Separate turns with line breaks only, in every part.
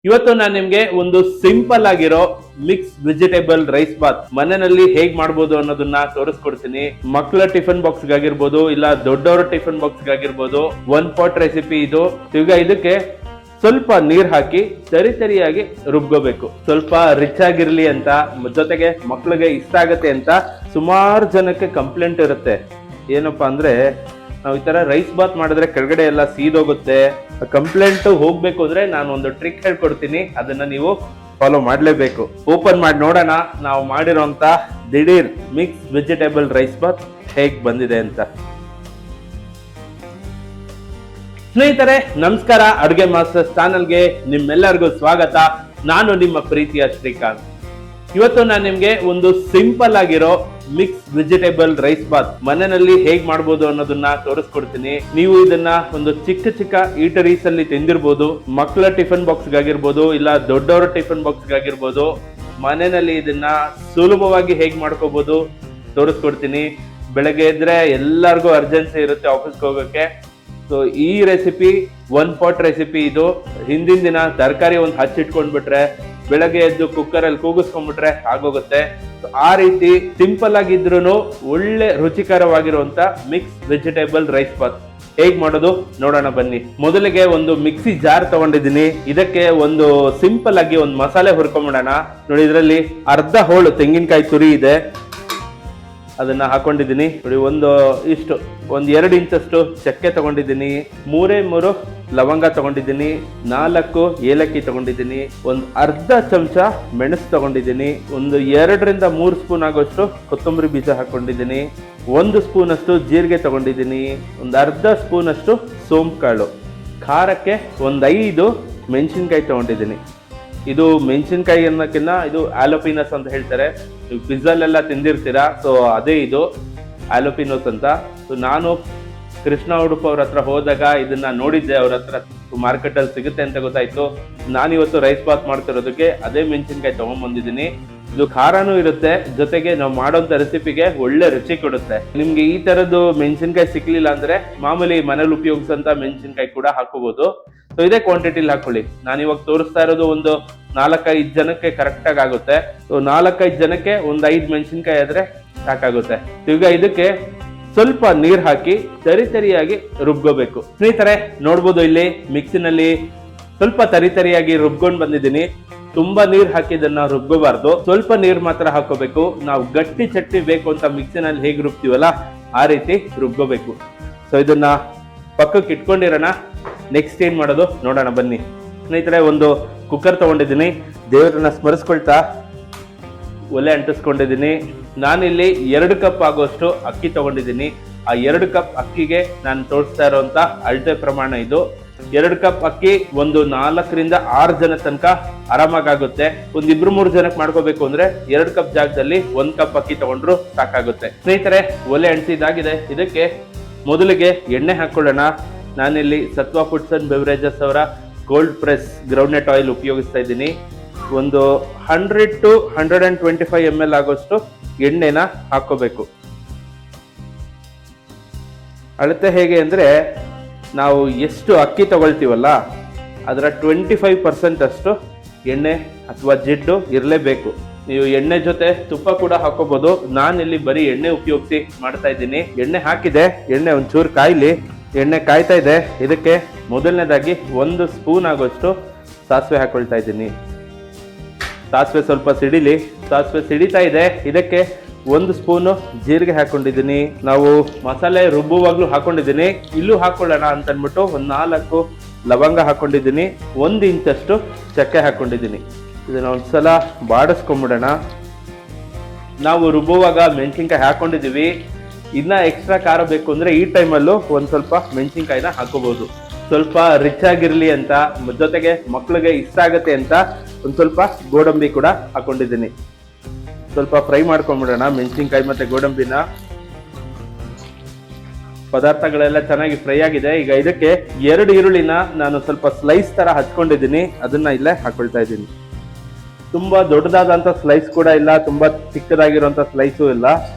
ಇವತ್ತು ನಾನು ನಿಮ್ಗೆ ಒಂದು ಸಿಂಪಲ್ ಆಗಿರೋ ಮಿಕ್ಸ್ ವೆಜಿಟೇಬಲ್ ರೈಸ್ ಬಾತ್ ಮನೆಯಲ್ಲಿ ಹೇಗ್ ಮಾಡ್ಬೋದು ಅನ್ನೋದನ್ನ ತೋರಿಸ್ಕೊಡ್ತೀನಿ. ಮಕ್ಕಳ ಟಿಫನ್ ಬಾಕ್ಸ್ ಆಗಿರ್ಬೋದು, ಇಲ್ಲ ದೊಡ್ಡವರ ಟಿಫನ್ ಬಾಕ್ಸ್ ಆಗಿರ್ಬೋದು, ಒನ್ ಪಾಟ್ ರೆಸಿಪಿ ಇದು. ಈಗ ಇದಕ್ಕೆ ಸ್ವಲ್ಪ ನೀರ್ ಹಾಕಿ ತರಿಯಾಗಿ ರುಬ್ಕೋಬೇಕು. ಸ್ವಲ್ಪ ರಿಚ್ ಆಗಿರ್ಲಿ ಅಂತ, ಜೊತೆಗೆ ಮಕ್ಳಿಗೆ ಇಷ್ಟ ಆಗತ್ತೆ ಅಂತ ಸುಮಾರು ಜನಕ್ಕೆ ಕಂಪ್ಲೇಂಟ್ ಇರುತ್ತೆ. ಏನಪ್ಪಾ ಅಂದ್ರೆ, ನಾವು ಈ ತರ ರೈಸ್ ಬಾತ್ ಮಾಡಿದ್ರೆ ಕೆಳಗಡೆ ಎಲ್ಲ ಸೀದೋಗುತ್ತೆ. ಕಂಪ್ಲೇಂಟ್ ಹೋಗ್ಬೇಕು ಅಂದ್ರೆ ನಾನು ಒಂದು ಟ್ರಿಕ್ ಹೇಳ್ಕೊಡ್ತೀನಿ, ಅದನ್ನ ನೀವು ಫಾಲೋ ಮಾಡ್ಲೇಬೇಕು. ಓಪನ್ ಮಾಡಿ ನೋಡೋಣ ನಾವು ಮಾಡಿರೋಂತ ದಿಢೀರ್ ಮಿಕ್ಸ್ ವೆಜಿಟೇಬಲ್ ರೈಸ್ ಬಾತ್ ಹೇಗ್ ಬಂದಿದೆ ಅಂತ. ಸ್ನೇಹಿತರೆ ನಮಸ್ಕಾರ, ಅಡುಗೆ ಮಾಸ್ಟರ್ಸ್ ಚಾನಲ್ಗೆ ನಿಮ್ಮೆಲ್ಲರಿಗೂ ಸ್ವಾಗತ. ನಾನು ನಿಮ್ಮ ಪ್ರೀತಿಯ ಶ್ರೀಕಾಂತ್. ಇವತ್ತು ನಾನು ನಿಮ್ಗೆ ಒಂದು ಸಿಂಪಲ್ ಆಗಿರೋ ಮಿಕ್ಸ್ ವೆಜಿಟೇಬಲ್ ರೈಸ್ ಬಾತ್ ಮನೆಯಲ್ಲಿ ಹೇಗ್ ಮಾಡ್ಬೋದು ಅನ್ನೋದನ್ನ ತೋರಿಸ್ಕೊಡ್ತೀನಿ. ನೀವು ಇದನ್ನ ಒಂದು ಚಿಕ್ಕ ಚಿಕ್ಕ ಈಟರೀಸ್ ಅಲ್ಲಿ ತಿಂದಿರ್ಬೋದು, ಮಕ್ಕಳ ಟಿಫನ್ ಬಾಕ್ಸ್ ಆಗಿರ್ಬೋದು, ಇಲ್ಲ ದೊಡ್ಡವರ ಟಿಫನ್ ಬಾಕ್ಸ್ ಆಗಿರ್ಬೋದು. ಮನೆಯಲ್ಲಿ ಇದನ್ನ ಸುಲಭವಾಗಿ ಹೇಗ್ ಮಾಡ್ಕೋಬಹುದು ತೋರಿಸ್ಕೊಡ್ತೀನಿ. ಬೆಳಗ್ಗೆ ಇದ್ರೆ ಎಲ್ಲರಿಗೂ ಅರ್ಜೆನ್ಸಿ ಇರುತ್ತೆ ಆಫೀಸ್ಗೆ ಹೋಗೋಕೆ. ಸೊ ಈ ರೆಸಿಪಿ ಒನ್ ಪಾಟ್ ರೆಸಿಪಿ ಇದು. ಹಿಂದಿನ ದಿನ ತರಕಾರಿ ಒಂದು ಹಚ್ಚಿಟ್ಕೊಂಡ್ಬಿಟ್ರೆ ಬೆಳಗ್ಗೆ ಎದ್ದು ಕುಕ್ಕರ್ ಅಲ್ಲಿ ಕೂಗಿಸ್ಕೊಂಡ್ಬಿಟ್ರೆ ಆಗೋಗುತ್ತೆ. ಆ ರೀತಿ ಸಿಂಪಲ್ ಆಗಿದ್ರು ಒಳ್ಳೆ ರುಚಿಕರವಾಗಿರುವಂತ ಮಿಕ್ಸ್ ವೆಜಿಟೇಬಲ್ ರೈಸ್ ಬಾತ್ ಹೇಗ್ ಮಾಡೋದು ನೋಡೋಣ ಬನ್ನಿ. ಮೊದಲಿಗೆ ಒಂದು ಮಿಕ್ಸಿ ಜಾರ್ ತಗೊಂಡಿದ್ದೀನಿ. ಇದಕ್ಕೆ ಒಂದು ಸಿಂಪಲ್ ಆಗಿ ಒಂದು ಮಸಾಲೆ ಹುರ್ಕೊಂಡ್ಬಿಡೋಣ. ನೋಡಿ, ಇದರಲ್ಲಿ ಅರ್ಧ ಹೋಳು ತೆಂಗಿನಕಾಯಿ ತುರಿ ಇದೆ, ಅದನ್ನ ಹಾಕೊಂಡಿದ್ದೀನಿ. ನೋಡಿ, ಒಂದು 2 ಇಂಚಷ್ಟು ಚಕ್ಕೆ ತಗೊಂಡಿದ್ದೀನಿ, 3 ಲವಂಗ ತಗೊಂಡಿದ್ದೀನಿ, 4 ಏಲಕ್ಕಿ ತಗೊಂಡಿದ್ದೀನಿ, ಒಂದು ಅರ್ಧ ಚಮಚ ಮೆಣಸು ತಗೊಂಡಿದ್ದೀನಿ, ಒಂದು 2 ರಿಂದ 3 ಸ್ಪೂನ್ ಆಗೋಷ್ಟು ಕೊತ್ತಂಬರಿ ಬೀಜ ಹಾಕೊಂಡಿದ್ದೀನಿ, 1 ಸ್ಪೂನ್ ಅಷ್ಟು ಜೀರಿಗೆ ತಗೊಂಡಿದ್ದೀನಿ, ಒಂದು ಅರ್ಧ ಸ್ಪೂನ್ ಅಷ್ಟು ಸೋಂಪು ಕಾಳು, ಖಾರಕ್ಕೆ ಒಂದು 5 ಮೆಣಸಿನ್ಕಾಯಿ ತಗೊಂಡಿದ್ದೀನಿ. ಇದು ಮೆಣಸಿನ್ಕಾಯಿ ಅನ್ನೋಕ್ಕಿಂತ ಇದು ಆಲೋಪಿನಸ್ ಅಂತ ಹೇಳ್ತಾರೆ. ನೀವು ಪಿಜ್ಜಾಲೆಲ್ಲ ತಿಂದಿರ್ತೀರಾ, ಸೊ ಅದೇ ಇದು ಆಲೋಪಿನೋಸ್ ಅಂತ. ಸೊ ನಾನು ಕೃಷ್ಣ ಉಡುಪು ಅವ್ರ ಹತ್ರ ಹೋದಾಗ ಇದನ್ನ ನೋಡಿದ್ದೆ, ಅವ್ರ ಹತ್ರ ಮಾರ್ಕೆಟ್ ಅಲ್ಲಿ ಸಿಗುತ್ತೆ ಅಂತ ಗೊತ್ತಾಯ್ತು. ನಾನಿವತ್ತು ರೈಸ್ ಬಾತ್ ಮಾಡ್ತಿರೋದಕ್ಕೆ ಅದೇ ಮೆಣಸಿನ್ಕಾಯಿ ತಗೊಂಡ್ಬಂದಿದ್ದೀನಿ. ಇದು ಖಾರನೂ ಇರುತ್ತೆ, ಜೊತೆಗೆ ನಾವು ಮಾಡೋಂಥ ರೆಸಿಪಿಗೆ ಒಳ್ಳೆ ರುಚಿ ಕೊಡುತ್ತೆ. ನಿಮ್ಗೆ ಈ ತರದ್ದು ಮೆಣಸಿನ್ಕಾಯಿ ಸಿಕ್ಲಿಲ್ಲ ಅಂದ್ರೆ ಮಾಮೂಲಿ ಮನೇಲಿ ಉಪಯೋಗಿಸಂತ ಮೆಣಸಿನ್ಕಾಯಿ ಕೂಡ ಹಾಕೋಬಹುದು. ಸೊ ಇದೇ ಕ್ವಾಂಟಿಟಿಲಿ ಹಾಕೊಳ್ಳಿ. ನಾನು ಇವಾಗ ತೋರಿಸ್ತಾ ಇರೋದು ಒಂದು 4-5 ಜನಕ್ಕೆ ಕರೆಕ್ಟ್ ಆಗುತ್ತೆ. ಸೊ 4-5 ಜನಕ್ಕೆ ಒಂದು 5 ಮೆಣಸಿನ್ಕಾಯಿ ಆದ್ರೆ ಸಾಕಾಗುತ್ತೆ. ಈಗ ಇದಕ್ಕೆ ಸ್ವಲ್ಪ ನೀರ್ ಹಾಕಿ ತರಿಯಾಗಿ ರುಬ್ಕೋಬೇಕು. ಸ್ನೇಹಿತರೆ ನೋಡ್ಬೋದು, ಇಲ್ಲಿ ಮಿಕ್ಸಿನಲ್ಲಿ ಸ್ವಲ್ಪ ತರಿಯಾಗಿ ರುಬ್ಕೊಂಡ್ ಬಂದಿದ್ದೀನಿ. ತುಂಬಾ ನೀರ್ ಹಾಕಿ ಇದನ್ನ ರುಬ್ಕೋಬಾರ್ದು, ಸ್ವಲ್ಪ ನೀರ್ ಮಾತ್ರ ಹಾಕೋಬೇಕು. ನಾವು ಗಟ್ಟಿ ಚಟ್ನಿ ಬೇಕು ಅಂತ ಮಿಕ್ಸಿನಲ್ಲಿ ಹೇಗೆ ರುಬ್ತೀವಲ್ಲ ಆ ರೀತಿ ರುಬ್ಕೋಬೇಕು. ಸೊ ಇದನ್ನ ಪಕ್ಕಕ್ಕೆ ಇಟ್ಕೊಂಡಿರೋಣ. ನೆಕ್ಸ್ಟ್ ಏನ್ ಮಾಡೋದು ನೋಡೋಣ ಬನ್ನಿ. ಸ್ನೇಹಿತರೆ, ಒಂದು ಕುಕ್ಕರ್ ತಗೊಂಡಿದ್ದೀನಿ. ದೇವರನ್ನ ಸ್ಮರಿಸ್ಕೊಳ್ತಾ ಒಲೆ ಅಂಟಿಸ್ಕೊಂಡಿದ್ದೀನಿ. ನಾನಿಲ್ಲಿ 2 ಕಪ್ ಆಗೋಷ್ಟು ಅಕ್ಕಿ ತಗೊಂಡಿದ್ದೀನಿ. ಆ 2 ಕಪ್ ಅಕ್ಕಿಗೆ ನಾನು ತೋರಿಸ್ತಾ ಇರುವಂತ ಅಳತೆ ಪ್ರಮಾಣ ಇದು. 2 ಕಪ್ ಅಕ್ಕಿ ಒಂದು 4 ರಿಂದ 6 ಜನ ತನಕ ಆರಾಮಾಗುತ್ತೆ. ಒಂದು 2-3 ಜನಕ್ಕೆ ಮಾಡ್ಕೋಬೇಕು ಅಂದ್ರೆ 2 ಕಪ್ ಜಾಗದಲ್ಲಿ 1 ಕಪ್ ಅಕ್ಕಿ ತಗೊಂಡ್ರು ಸಾಕಾಗುತ್ತೆ. ಸ್ನೇಹಿತರೆ, ಒಲೆ ಅಂಟಿಸಿದಾಗಿದೆ. ಇದಕ್ಕೆ ಮೊದಲಿಗೆ ಎಣ್ಣೆ ಹಾಕೊಳ್ಳೋಣ. ನಾನಿಲ್ಲಿ ಸತ್ವ ಫುಡ್ಸ್ ಅಂಡ್ ಬೆವರೇಜಸ್ ಅವರ ಕೋಲ್ಡ್ ಪ್ರೆಸ್ ಗ್ರೌಂಡ್ನೆಟ್ ಆಯಿಲ್ ಉಪಯೋಗಿಸ್ತಾ ಇದ್ದೀನಿ. ಒಂದು 100 to 125 ml ಆಗೋಷ್ಟು ಎಣ್ಣೆನ ಹಾಕೋಬೇಕು. ಅಳತೆ ಹೇಗೆ ಅಂದ್ರೆ, ನಾವು ಎಷ್ಟು ಅಕ್ಕಿ ತಗೊಳ್ತೀವಲ್ಲ ಅದರ 25% ಅಷ್ಟು ಎಣ್ಣೆ ಅಥವಾ ಜಿಡ್ಡು ಇರಲೇಬೇಕು. ನೀವು ಎಣ್ಣೆ ಜೊತೆ ತುಪ್ಪ ಕೂಡ ಹಾಕೋಬಹುದು. ನಾನಿಲ್ಲಿ ಬರೀ ಎಣ್ಣೆ ಉಪಯೋಗಿಸಿ ಮಾಡ್ತಾ ಇದ್ದೀನಿ. ಎಣ್ಣೆ ಹಾಕಿದೆ, ಎಣ್ಣೆ ಒಂಚೂರು ಕಾಯ್ಲಿ. ಎಣ್ಣೆ ಕಾಯ್ತಾ ಇದೆ. ಇದಕ್ಕೆ ಮೊದಲನೇದಾಗಿ 1 ಸ್ಪೂನ್ ಆಗೋಷ್ಟು ಸಾಸಿವೆ ಹಾಕೊಳ್ತಾ ಇದ್ದೀನಿ. ಸಾಸಿವೆ ಸ್ವಲ್ಪ ಸಿಡಿಲಿ. ಸಾಸಿವೆ ಸಿಡಿತಾ ಇದೆ. ಇದಕ್ಕೆ 1 ಸ್ಪೂನು ಜೀರಿಗೆ ಹಾಕೊಂಡಿದ್ದೀನಿ. ನಾವು ಮಸಾಲೆ ರುಬ್ಬುವಾಗ್ಲೂ ಹಾಕೊಂಡಿದ್ದೀನಿ, ಇಲ್ಲೂ ಹಾಕೊಳ್ಳೋಣ ಅಂತ ಅಂದ್ಬಿಟ್ಟು ಒಂದು 4 ಲವಂಗ ಹಾಕೊಂಡಿದ್ದೀನಿ, 1 ಇಂಚಷ್ಟು ಚಕ್ಕೆ ಹಾಕೊಂಡಿದ್ದೀನಿ. ಇದನ್ನ ಒಂದ್ಸಲ ಬಾಡಿಸ್ಕೊಂಡ್ಬಿಡೋಣ. ನಾವು ರುಬ್ಬುವಾಗ ಮೆಣಸಿನ್ಕಾಯಿ ಹಾಕೊಂಡಿದೀವಿ. ಇನ್ನ ಎಕ್ಸ್ಟ್ರಾ ಖಾರ ಬೇಕು ಅಂದ್ರೆ ಈ ಟೈಮಲ್ಲೂ ಒಂದ್ ಸ್ವಲ್ಪ ಮೆಣಸಿನ್ಕಾಯಿನ ಹಾಕೋಬಹುದು. ಸ್ವಲ್ಪ ರಿಚ್ ಆಗಿರ್ಲಿ ಅಂತ, ಜೊತೆಗೆ ಮಕ್ಳಿಗೆ ಇಷ್ಟ ಆಗತ್ತೆ ಅಂತ ಒಂದ್ ಸ್ವಲ್ಪ ಗೋಡಂಬಿ ಕೂಡ ಹಾಕೊಂಡಿದ್ದೀನಿ. ಸ್ವಲ್ಪ ಫ್ರೈ ಮಾಡ್ಕೊಂಡ್ಬಿಡೋಣ ಮೆಣಸಿನ್ಕಾಯಿ ಮತ್ತೆ ಗೋಡಂಬಿನ. ಪದಾರ್ಥಗಳೆಲ್ಲ ಚೆನ್ನಾಗಿ ಫ್ರೈ ಆಗಿದೆ. ಈಗ ಇದಕ್ಕೆ 2 ಈರುಳ್ಳಿನ ನಾನು ಸ್ವಲ್ಪ ಸ್ಲೈಸ್ ತರ ಹಚ್ಕೊಂಡಿದ್ದೀನಿ, ಅದನ್ನ ಇಲ್ಲೇ ಹಾಕೊಳ್ತಾ ಇದ್ದೀನಿ. ತುಂಬಾ ದೊಡ್ಡದಾದಂತ ಸ್ಲೈಸ್ ಕೂಡ ಇಲ್ಲ, ತುಂಬಾ ಚಿಕ್ಕದಾಗಿರುವಂತ ಸ್ಲೈಸು ಇಲ್ಲ,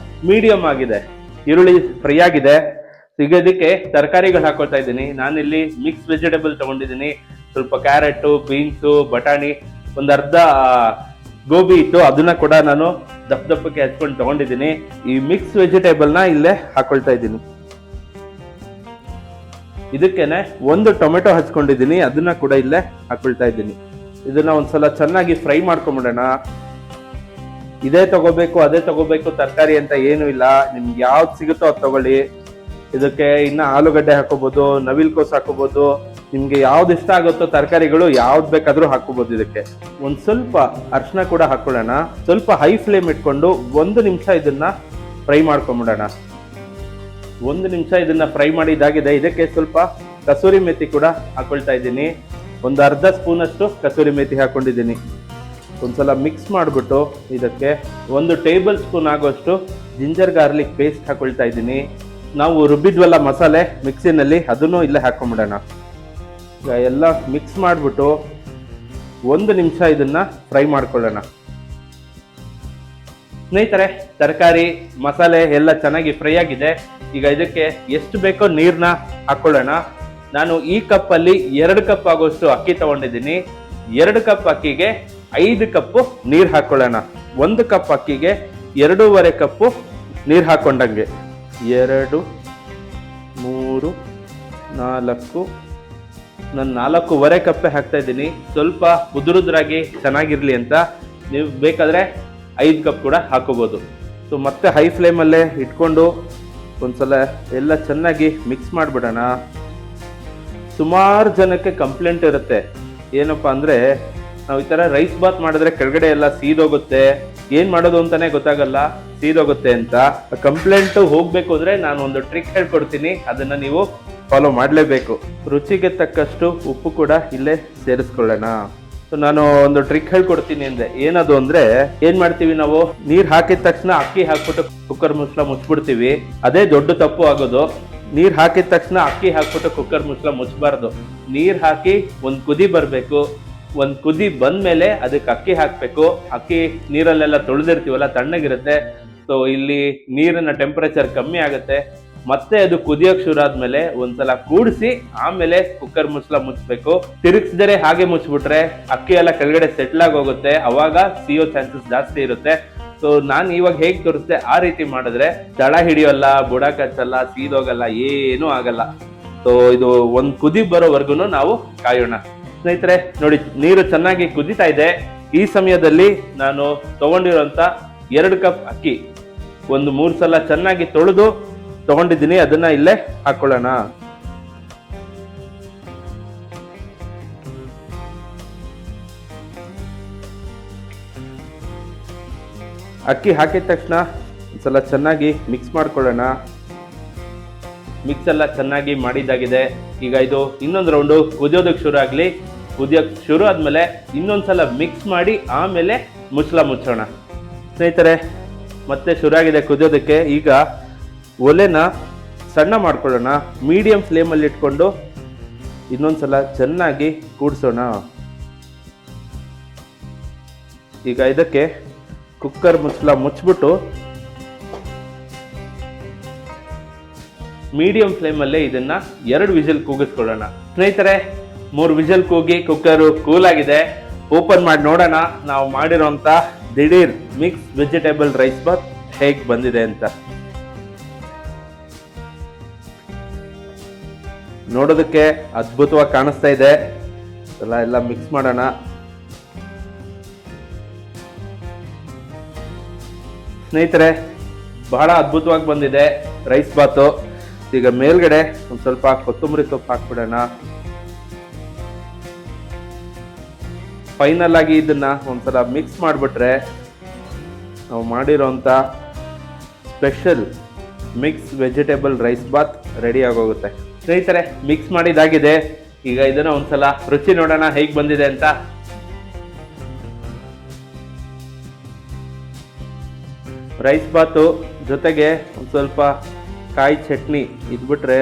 ಮೀಡಿಯಂ ಆಗಿದೆ. ಈರುಳ್ಳಿ ಫ್ರೈ ಆಗಿದೆ. ಈಗ ಇದಕ್ಕೆ ತರಕಾರಿಗಳು ಹಾಕೊಳ್ತಾ ಇದ್ದೀನಿ. ನಾನಿಲ್ಲಿ ಮಿಕ್ಸ್ ವೆಜಿಟೇಬಲ್ ತಗೊಂಡಿದ್ದೀನಿ. ಸ್ವಲ್ಪ ಕ್ಯಾರೆಟ್, ಬೀನ್ಸು, ಬಟಾಣಿ, ಒಂದ್ ಅರ್ಧ ಗೋಬಿ ಇತ್ತು, ಅದನ್ನ ಕೂಡ ನಾನು ದಪ್ಪ ದಪ್ಪಕ್ಕೆ ಹಚ್ಕೊಂಡು ತಗೊಂಡಿದ್ದೀನಿ. ಈ ಮಿಕ್ಸ್ ವೆಜಿಟೇಬಲ್ ನ ಇಲ್ಲೇ ಹಾಕೊಳ್ತಾ ಇದ್ದೀನಿ. ಇದಕ್ಕೇನೆ ಒಂದು ಟೊಮೆಟೊ ಹಚ್ಕೊಂಡಿದ್ದೀನಿ, ಅದನ್ನ ಕೂಡ ಇಲ್ಲೇ ಹಾಕೊಳ್ತಾ ಇದ್ದೀನಿ. ಇದನ್ನ ಒಂದ್ಸಲ ಚೆನ್ನಾಗಿ ಫ್ರೈ ಮಾಡ್ಕೊಂಬಿಡೋಣ. ಇದೇ ತಗೋಬೇಕು ಅದೇ ತಗೋಬೇಕು ತರಕಾರಿ ಅಂತ ಏನು ಇಲ್ಲ, ನಿಮ್ಗೆ ಯಾವ್ದು ಸಿಗುತ್ತೋ ಅದು ತಗೊಳ್ಳಿ. ಇದಕ್ಕೆ ಇನ್ನ ಆಲೂಗಡ್ಡೆ ಹಾಕೋಬಹುದು, ನವಿಲ್ಕೋಸ್ ಹಾಕೋಬಹುದು, ನಿಮ್ಗೆ ಯಾವ್ದು ಇಷ್ಟ ಆಗುತ್ತೋ ತರಕಾರಿಗಳು ಯಾವ್ದು ಬೇಕಾದ್ರೂ ಹಾಕೋಬಹುದು. ಇದಕ್ಕೆ ಒಂದ್ ಸ್ವಲ್ಪ ಅರಿಶಿನ ಕೂಡ ಹಾಕೊಳ್ಳೋಣ. ಸ್ವಲ್ಪ ಹೈ ಫ್ಲೇಮ್ ಇಟ್ಕೊಂಡು 1 ನಿಮಿಷ ಇದನ್ನ ಫ್ರೈ ಮಾಡ್ಕೊಂಬಿಡೋಣ. 1 ನಿಮಿಷ ಇದನ್ನ ಫ್ರೈ ಮಾಡಿದಾಗಿದೆ. ಇದಕ್ಕೆ ಸ್ವಲ್ಪ ಕಸೂರಿ ಮೆಥಿ ಕೂಡ ಹಾಕೊಳ್ತಾ ಇದ್ದೀನಿ. ಒಂದು ಅರ್ಧ ಸ್ಪೂನ್ ಅಷ್ಟು ಕಸೂರಿ ಮೆಥಿ ಹಾಕೊಂಡಿದ್ದೀನಿ. ಒಂದ್ಸಲ ಮಿಕ್ಸ್ ಮಾಡಿಬಿಟ್ಟು ಇದಕ್ಕೆ 1 ಟೇಬಲ್ ಸ್ಪೂನ್ ಆಗುವಷ್ಟು ಜಿಂಜರ್ ಗಾರ್ಲಿಕ್ ಪೇಸ್ಟ್ ಹಾಕೊಳ್ತಾ ಇದ್ದೀನಿ. ನಾವು ರುಬ್ಬಿದ್ವಲ್ಲ ಮಸಾಲೆ ಮಿಕ್ಸಿನಲ್ಲಿ, ಅದನ್ನು ಇಲ್ಲೇ ಹಾಕೊಂಡ್ಬಿಡೋಣ. ಈಗ ಎಲ್ಲ ಮಿಕ್ಸ್ ಮಾಡಿಬಿಟ್ಟು 1 ನಿಮಿಷ ಇದನ್ನ ಫ್ರೈ ಮಾಡ್ಕೊಳ್ಳೋಣ. ಸ್ನೇಹಿತರೆ, ತರಕಾರಿ ಮಸಾಲೆ ಎಲ್ಲ ಚೆನ್ನಾಗಿ ಫ್ರೈ ಆಗಿದೆ. ಈಗ ಇದಕ್ಕೆ ಎಷ್ಟು ಬೇಕೋ ನೀರನ್ನ ಹಾಕೊಳ್ಳೋಣ. ನಾನು ಈ ಕಪ್ಪಲ್ಲಿ 2 ಕಪ್ ಆಗುವಷ್ಟು ಅಕ್ಕಿ ತಗೊಂಡಿದ್ದೀನಿ. 2 ಕಪ್ ಅಕ್ಕಿಗೆ 5 ಕಪ್ಪು ನೀರು ಹಾಕೊಳ್ಳೋಣ. 1 ಕಪ್ ಅಕ್ಕಿಗೆ 2.5 ಕಪ್ಪು ನೀರು ಹಾಕೊಂಡಂಗೆ. 2, 3, 4, ನಾನು 4.5 ಕಪ್ಪೆ ಹಾಕ್ತಾ ಇದ್ದೀನಿ. ಸ್ವಲ್ಪ ಉದುರುದ್ರಾಗಿ ಚೆನ್ನಾಗಿರ್ಲಿ ಅಂತ. ನೀವು ಬೇಕಾದ್ರೆ 5 ಕಪ್ ಕೂಡ ಹಾಕೋಬಹುದು. ಸೊ ಮತ್ತೆ ಹೈ ಫ್ಲೇಮಲ್ಲೇ ಇಟ್ಕೊಂಡು ಒಂದ್ಸಲ ಎಲ್ಲ ಚೆನ್ನಾಗಿ ಮಿಕ್ಸ್ ಮಾಡಿಬಿಡೋಣ. ಸುಮಾರು ಜನಕ್ಕೆ ಕಂಪ್ಲೇಂಟ್ ಇರುತ್ತೆ, ಏನಪ್ಪಾ ಅಂದ್ರೆ ನಾವು ಈ ತರ ರೈಸ್ ಬಾತ್ ಮಾಡಿದ್ರೆ ಕೆಳಗಡೆ ಎಲ್ಲ ಸೀದೋಗುತ್ತೆ, ಏನ್ ಮಾಡೋದು ಅಂತಾನೆ ಗೊತ್ತಾಗಲ್ಲ, ಸೀದೋಗುತ್ತೆ ಅಂತ. ಕಂಪ್ಲೇಂಟ್ ಹೋಗ್ಬೇಕು ಅಂದ್ರೆ ನಾನು ಒಂದು ಟ್ರಿಕ್ ಹೇಳ್ಕೊಡ್ತೀನಿ, ಅದನ್ನ ನೀವು ಫಾಲೋ ಮಾಡಲೇಬೇಕು. ರುಚಿಗೆ ತಕ್ಕಷ್ಟು ಉಪ್ಪು ಕೂಡ ಇಲ್ಲೇ ಸೇರಿಸ್ಕೊಳ್ಳೋಣ. ನಾನು ಒಂದು ಟ್ರಿಕ್ ಹೇಳ್ಕೊಡ್ತೀನಿ ಅಂದೆ. ಏನದು ಅಂದ್ರೆ, ಏನ್ ಮಾಡ್ತೀವಿ ನಾವು, ನೀರ್ ಹಾಕಿದ ತಕ್ಷಣ ಅಕ್ಕಿ ಹಾಕ್ಬಿಟ್ಟು ಕುಕ್ಕರ್ ಮುಚ್ಚಳ ಮುಚ್ಬಿಡ್ತೀವಿ. ಅದೇ ದೊಡ್ಡ ತಪ್ಪು ಆಗೋದು. ನೀರ್ ಹಾಕಿದ ತಕ್ಷಣ ಅಕ್ಕಿ ಹಾಕ್ಬಿಟ್ಟು ಕುಕ್ಕರ್ ಮುಚ್ಚಳ ಮುಚ್ಚಬಾರ್ದು. ನೀರ್ ಹಾಕಿ ಒಂದ್ ಕುದಿ ಬರ್ಬೇಕು. ಒಂದ್ ಕುದಿ ಬಂದ್ಮೇಲೆ ಅದಕ್ಕೆ ಅಕ್ಕಿ ಹಾಕ್ಬೇಕು. ಅಕ್ಕಿ ನೀರಲ್ಲೆಲ್ಲ ತೊಳೆದಿರ್ತೀವಲ್ಲ, ತಣ್ಣಗಿರುತ್ತೆ. ಸೊ ಇಲ್ಲಿ ನೀರಿನ ಟೆಂಪರೇಚರ್ ಕಮ್ಮಿ ಆಗುತ್ತೆ. ಮತ್ತೆ ಅದು ಕುದಿಯೋಕ್ ಶುರು ಆದ್ಮೇಲೆ ಒಂದ್ಸಲ ಕೂಡಿಸಿ ಆಮೇಲೆ ಕುಕ್ಕರ್ ಮುಚ್ಚಳ ಮುಚ್ಚಬೇಕು. ತಿರುಗಿಸಿದರೆ ಹಾಗೆ ಮುಚ್ಚಿಬಿಟ್ರೆ ಅಕ್ಕಿ ಎಲ್ಲ ಕೆಳಗಡೆ ಸೆಟ್ಲ್ ಆಗಿ ಹೋಗುತ್ತೆ, ಅವಾಗ ಸಿಯೋ ಚಾನ್ಸಸ್ ಜಾಸ್ತಿ ಇರುತ್ತೆ. ಸೊ ನಾನು ಇವಾಗ ಹೇಗ್ ತೋರಿಸ್ದೆ ಆ ರೀತಿ ಮಾಡಿದ್ರೆ ತಳ ಹಿಡಿಯೋಲ್ಲ, ಬುಡ ಕಚ್ಚಲ್ಲ, ಸೀದೋಗಲ್ಲ, ಏನೂ ಆಗಲ್ಲ. ಸೊ ಇದು ಒಂದ್ ಕುದಿ ಬರೋವರೆಗೂ ನಾವು ಕಾಯೋಣ. ಸ್ನೇಹಿತರೆ ನೋಡಿ, ನೀರು ಚೆನ್ನಾಗಿ ಕುದಿತಾ ಇದೆ. ಈ ಸಮಯದಲ್ಲಿ ನಾನು ತಗೊಂಡಿರೋಂತ 2 ಕಪ್ ಅಕ್ಕಿ ಒಂದು 3 ಸಲ ಚೆನ್ನಾಗಿ ತೊಳೆದು ತಗೊಂಡಿದ್ದೀನಿ, ಅದನ್ನ ಇಲ್ಲೇ ಹಾಕೊಳ್ಳೋಣ. ಅಕ್ಕಿ ಹಾಕಿದ ತಕ್ಷಣ ಒಂದ್ಸಲ ಚೆನ್ನಾಗಿ ಮಿಕ್ಸ್ ಮಾಡ್ಕೊಳ್ಳೋಣ. ಮಿಕ್ಸ್ ಎಲ್ಲ ಚೆನ್ನಾಗಿ ಮಾಡಿದ್ದಾಗಿದೆ. ಈಗ ಇದು ಇನ್ನೊಂದು ರೌಂಡು ಕುದಿಯೋದಕ್ಕೆ ಶುರು ಆಗಲಿ. ಕುದಿಯೋಕ್ಕೆ ಶುರು ಆದ್ಮೇಲೆ ಇನ್ನೊಂದ್ಸಲ ಮಿಕ್ಸ್ ಮಾಡಿ ಆಮೇಲೆ ಮುಚ್ಚಳ ಮುಚ್ಚೋಣ. ಸ್ನೇಹಿತರೆ, ಮತ್ತೆ ಶುರು ಆಗಿದೆ ಕುದಿಯೋದಕ್ಕೆ. ಈಗ ಒಲೆನ ಸಣ್ಣ ಮಾಡ್ಕೊಳ್ಳೋಣ. ಮೀಡಿಯಂ ಫ್ಲೇಮಲ್ಲಿ ಇಟ್ಕೊಂಡು ಇನ್ನೊಂದ್ಸಲ ಚೆನ್ನಾಗಿ ಕೂಡಿಸೋಣ. ಈಗ ಇದಕ್ಕೆ ಕುಕ್ಕರ್ ಮುಚ್ಚಳ ಮುಚ್ಚಿಬಿಟ್ಟು ಮೀಡಿಯಂ ಫ್ಲೇಮಲ್ಲೇ ಇದನ್ನ 2 ವಿಸಿಲ್ ಕೂಗಿಸ್ಕೊಳ್ಳೋಣ. ಸ್ನೇಹಿತರೆ, 3 ವಿಸಿಲ್ ಕೂಗಿ ಕುಕ್ಕರ್ ಕೂಲ್ ಆಗಿದೆ. ಓಪನ್ ಮಾಡಿ ನೋಡೋಣ ನಾವು ಮಾಡಿರೋಂಥ ದಿಢೀರ್ ಮಿಕ್ಸ್ ವೆಜಿಟೇಬಲ್ ರೈಸ್ ಬಾತ್ ಹೇಗ್ ಬಂದಿದೆ ಅಂತ. ನೋಡೋದಕ್ಕೆ ಅದ್ಭುತವಾಗಿ ಕಾಣಿಸ್ತಾ ಇದೆ. ಎಲ್ಲ ಮಿಕ್ಸ್ ಮಾಡೋಣ. ಸ್ನೇಹಿತರೆ, ಬಹಳ ಅದ್ಭುತವಾಗಿ ಬಂದಿದೆ ರೈಸ್ ಬಾತು. ಈಗ ಮೇಲ್ಗಡೆ ಒಂದ್ ಸ್ವಲ್ಪ ಕೊತ್ತಂಬರಿ ಸೊಪ್ಪು ಹಾಕ್ಬಿಡೋಣ. ಫೈನಲ್ ಆಗಿ ಇದನ್ನ ಒಂದ್ಸಲ ಮಿಕ್ಸ್ ಮಾಡಿಬಿಟ್ರೆ ನಾವು ಮಾಡಿರೋಂಥ special mix vegetable rice bath ready ಆಗೋಗುತ್ತೆ. ಸ್ನೇಹಿತರೆ, ಮಿಕ್ಸ್ ಮಾಡಿದಾಗಿದೆ. ಈಗ ಇದನ್ನ ಒಂದ್ಸಲ ರುಚಿ ನೋಡೋಣ ಹೇಗ್ ಬಂದಿದೆ ಅಂತ. ರೈಸ್ ಬಾತು ಜೊತೆಗೆ ಒಂದ್ ಸ್ವಲ್ಪ ಕಾಯಿ ಚಟ್ನಿ ಇದ್ಬಿಟ್ರೆ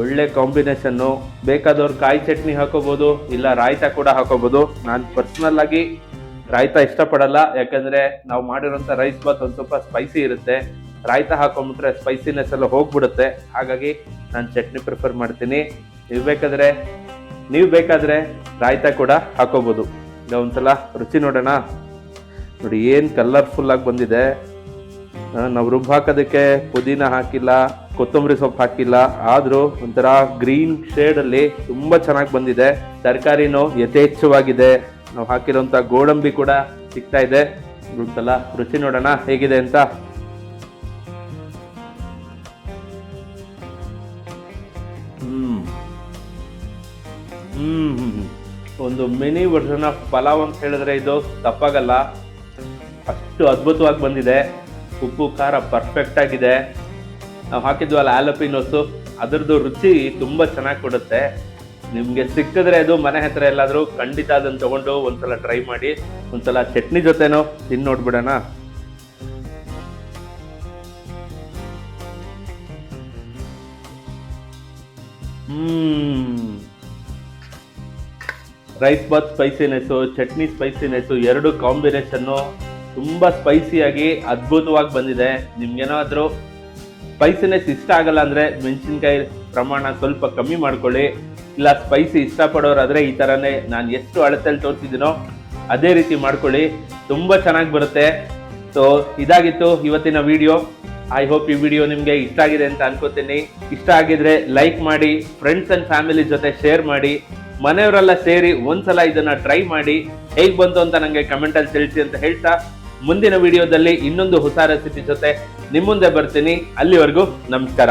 ಒಳ್ಳೆ ಕಾಂಬಿನೇಷನ್ನು. ಬೇಕಾದವ್ರು ಕಾಯಿ ಚಟ್ನಿ ಹಾಕೋಬಹುದು, ಇಲ್ಲ ರಾಯ್ತಾ ಕೂಡ ಹಾಕೋಬಹುದು. ನಾನು ಪರ್ಸನಲ್ ಆಗಿ ರಾಯ್ತಾ ಇಷ್ಟಪಡಲ್ಲ, ಯಾಕಂದ್ರೆ ನಾವು ಮಾಡಿರೋಂಥ ರೈಸ್ ಬಾತ್ ಒಂದ್ ಸ್ವಲ್ಪ ಸ್ಪೈಸಿ ಇರುತ್ತೆ. ರಾಯ್ತಾ ಹಾಕೊಂಡ್ಬಿಟ್ರೆ ಸ್ಪೈಸಿನೆಸ್ ಎಲ್ಲ ಹೋಗ್ಬಿಡುತ್ತೆ. ಹಾಗಾಗಿ ನಾನು ಚಟ್ನಿ ಪ್ರಿಫರ್ ಮಾಡ್ತೀನಿ. ನೀವು ಬೇಕಾದ್ರೆ ನೀವು ಬೇಕಾದ್ರೆ ರಾಯ್ತಾ ಕೂಡ ಹಾಕೋಬಹುದು. ಈಗ ಒಂದ್ಸಲ ರುಚಿ ನೋಡೋಣ. ನೋಡಿ ಏನು ಕಲರ್ಫುಲ್ ಆಗಿ ಬಂದಿದೆ. ನಾವು ರುಬ್ಬ್ ಹಾಕೋದಕ್ಕೆ ಪುದೀನ ಹಾಕಿಲ್ಲ, ಕೊತ್ತಂಬರಿ ಸೊಪ್ಪು ಹಾಕಿಲ್ಲ, ಆದ್ರೂ ಒಂಥರ ಗ್ರೀನ್ ಶೇಡ್ ಅಲ್ಲಿ ತುಂಬಾ ಚೆನ್ನಾಗಿ ಬಂದಿದೆ. ತರಕಾರಿನೂ ಯಥೇಚ್ಛವಾಗಿದೆ. ನಾವು ಹಾಕಿರುವಂತ ಗೋಡಂಬಿ ಕೂಡ ಸಿಗ್ತಾ ಇದೆ. ಒಂದ್ಸಲ ರುಚಿ ನೋಡೋಣ ಹೇಗಿದೆ ಅಂತ. ಒಂದು ಮಿನಿ ವರ್ಷನ್ ಆಫ್ ಪಲಾವ್ ಅಂತ ಹೇಳಿದ್ರೆ ಇದು ತಪ್ಪಾಗಲ್ಲ. ಅಷ್ಟು ಅದ್ಭುತವಾಗಿ ಬಂದಿದೆ. ಉಪ್ಪು ಖಾರ ಪರ್ಫೆಕ್ಟ್ ಆಗಿದೆ. ನಾವು ಹಾಕಿದ್ವಲ್ಲ ಆಲಪಿನೋಸು, ಅದರದ್ದು ರುಚಿ ತುಂಬಾ ಚೆನ್ನಾಗಿ ಕೊಡುತ್ತೆ. ನಿಮ್ಗೆ ಸಿಕ್ಕಿದ್ರೆ ಅದು ಮನೆ ಹತ್ರ ಎಲ್ಲಾದ್ರೂ ಖಂಡಿತ ಅದನ್ನ ತಗೊಂಡು ಒಂದ್ಸಲ ಟ್ರೈ ಮಾಡಿ. ಒಂದ್ಸಲ ಚಟ್ನಿ ಜೊತೆನೋ ತಿನ್ ನೋಡ್ಬಿಡೋಣ. ರೈಸ್ ಬಾತ್ ಸ್ಪೈಸಿನೆಸ್ಸು, ಚಟ್ನಿ ಸ್ಪೈಸಿನೆಸ್ಸು, ಎರಡು ಕಾಂಬಿನೇಷನ್ನು ತುಂಬಾ ಸ್ಪೈಸಿಯಾಗಿ ಅದ್ಭುತವಾಗಿ ಬಂದಿದೆ. ನಿಮ್ಗೇನಾದ್ರೂ ಸ್ಪೈಸಿನೆಸ್ ಇಷ್ಟ ಆಗಲ್ಲ ಅಂದ್ರೆ ಮೆಣಸಿನ್ಕಾಯಿ ಪ್ರಮಾಣ ಸ್ವಲ್ಪ ಕಮ್ಮಿ ಮಾಡ್ಕೊಳ್ಳಿ. ಇಲ್ಲ ಸ್ಪೈಸಿ ಇಷ್ಟಪಡೋರಾದ್ರೆ ಈ ಥರನೇ ನಾನು ಎಷ್ಟು ಅಳತೆಯಲ್ಲಿ ತೋರಿಸಿದ್ದೀನೋ ಅದೇ ರೀತಿ ಮಾಡ್ಕೊಳ್ಳಿ. ತುಂಬ ಚೆನ್ನಾಗಿ ಬರುತ್ತೆ. ಸೊ ಇದಾಗಿತ್ತು ಇವತ್ತಿನ ವಿಡಿಯೋ. ಐ ಹೋಪ್ ಈ ವಿಡಿಯೋ ನಿಮಗೆ ಇಷ್ಟ ಆಗಿದೆ ಅಂತ ಅನ್ಕೋತೀನಿ. ಇಷ್ಟ ಆಗಿದ್ರೆ ಲೈಕ್ ಮಾಡಿ, ಫ್ರೆಂಡ್ಸ್ ಅಂಡ್ ಫ್ಯಾಮಿಲಿ ಜೊತೆ ಶೇರ್ ಮಾಡಿ, ಮನೆಯವರೆಲ್ಲ ಸೇರಿ ಒಂದ್ಸಲ ಇದನ್ನ ಟ್ರೈ ಮಾಡಿ ಹೇಗ್ ಬಂತು ಅಂತ ನಂಗೆ ಕಮೆಂಟ್ ಅಲ್ಲಿ ತಿಳಿಸಿ ಅಂತ ಹೇಳ್ತಾ, ಮುಂದಿನ ವಿಡಿಯೋದಲ್ಲಿ ಇನ್ನೊಂದು ಹೊಸ ರೆಸಿಪಿ ಜೊತೆ ನಿಮ್ಮ ಮುಂದೆ ಬರ್ತೀನಿ. ಅಲ್ಲಿವರೆಗೂ ನಮಸ್ಕಾರ.